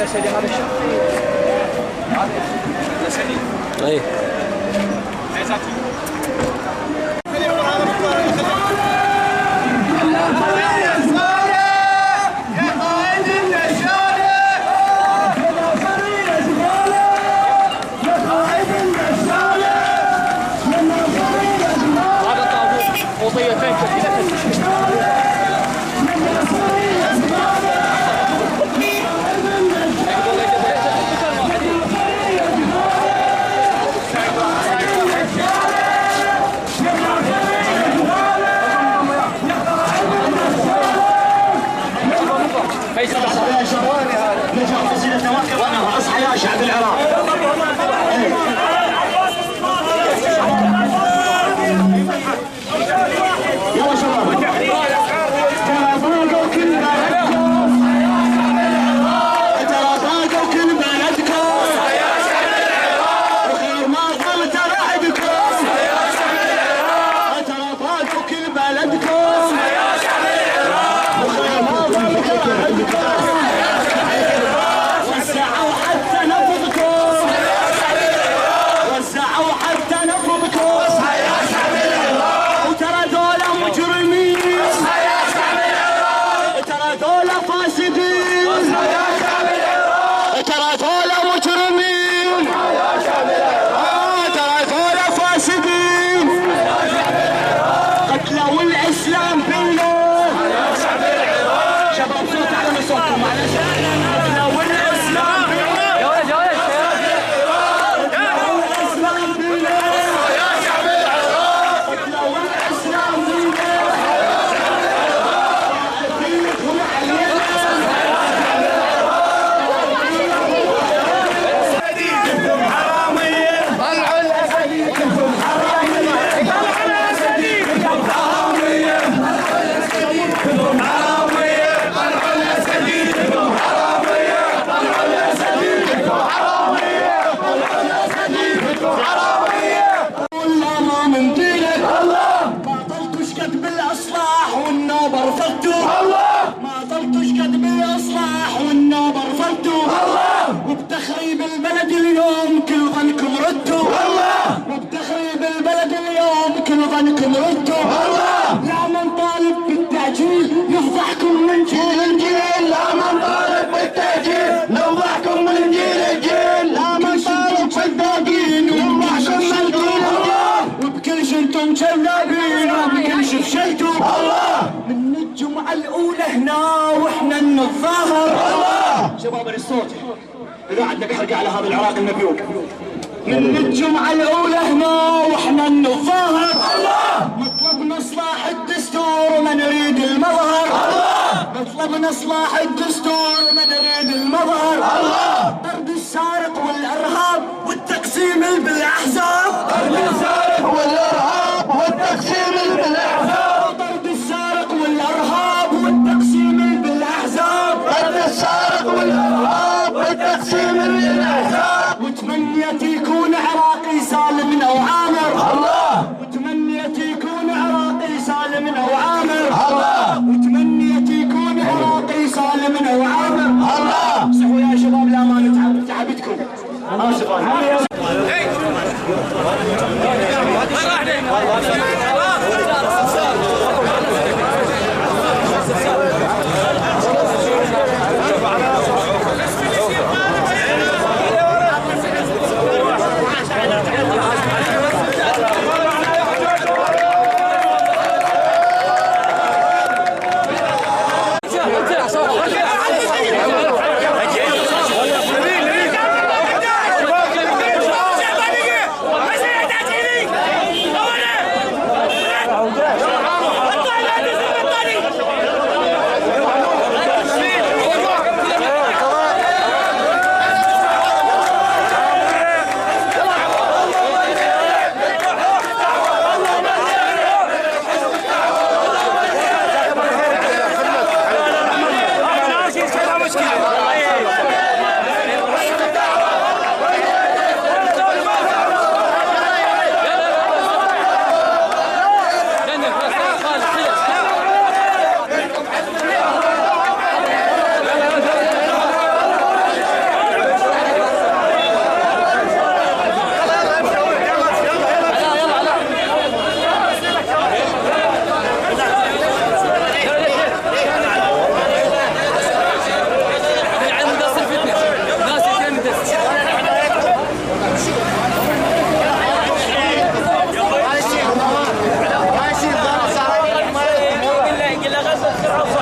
هذا سيدي هذا الشرطي هذا سيدي اي اصحى يا شعب العراق. يلا شباب ترى باقوا كل بلدكم، ترى باقوا كل بلدكم وخير ما ظل ترى عندكم، ترى باقوا كل بلدكم وخير ما ظل ترى عندكم. وزعوا حتى نفضكم، وزعوا حتى نفضكم، وترى دولا مجرمين، ترى دولا فاسدين، ترى دولا مجرمين، ترى دولا فاسدين، قتلوا الاسلام بالله. شباب صوت على صوتكم معلش. وبتخريب البلد اليوم كل ظنكم ردوا، وبتخريب البلد اليوم كل ظنكم ردوا. لا من طالب بالتأجيل يفضحكم من جيل لجيل، لا من طالب بالتأجيل نفضحكم من جيل لجيل، لا من طالب بالباقين يفضحكم من جيل لجيل، وبكل شي انتم كذابين وبكل شي فشلتوا. من الجمعة الأولى هنا واحنا نتظاهر. شباب الصوت إذا عندك حرقة على هذا العراق المبيوق. من الجمعة الأولى هنا وإحنا نتظاهر، مطلبنا إصلاح الدستور وما نريد المظهر، مطلبنا إصلاح الدستور وما نريد المظهر، طرد السارق والإرهاب والتقسيم بالأحزاب، طرد السارق والإرهاب والتقسيم بالأحزاب، طرد السارق والإرهاب والتقسيم بالأحزاب، طرد السارق والإرهاب والتقسيم بالأحزاب. وتمنيت يكون عراقي سالم أو عامر، وتمنيت يكون عراقي سالم أو عامر، وتمنيت يكون عراقي سالم أو عامر. صحوا يا شباب لا ما نتعب تعبتكم. آسف مسكر عصير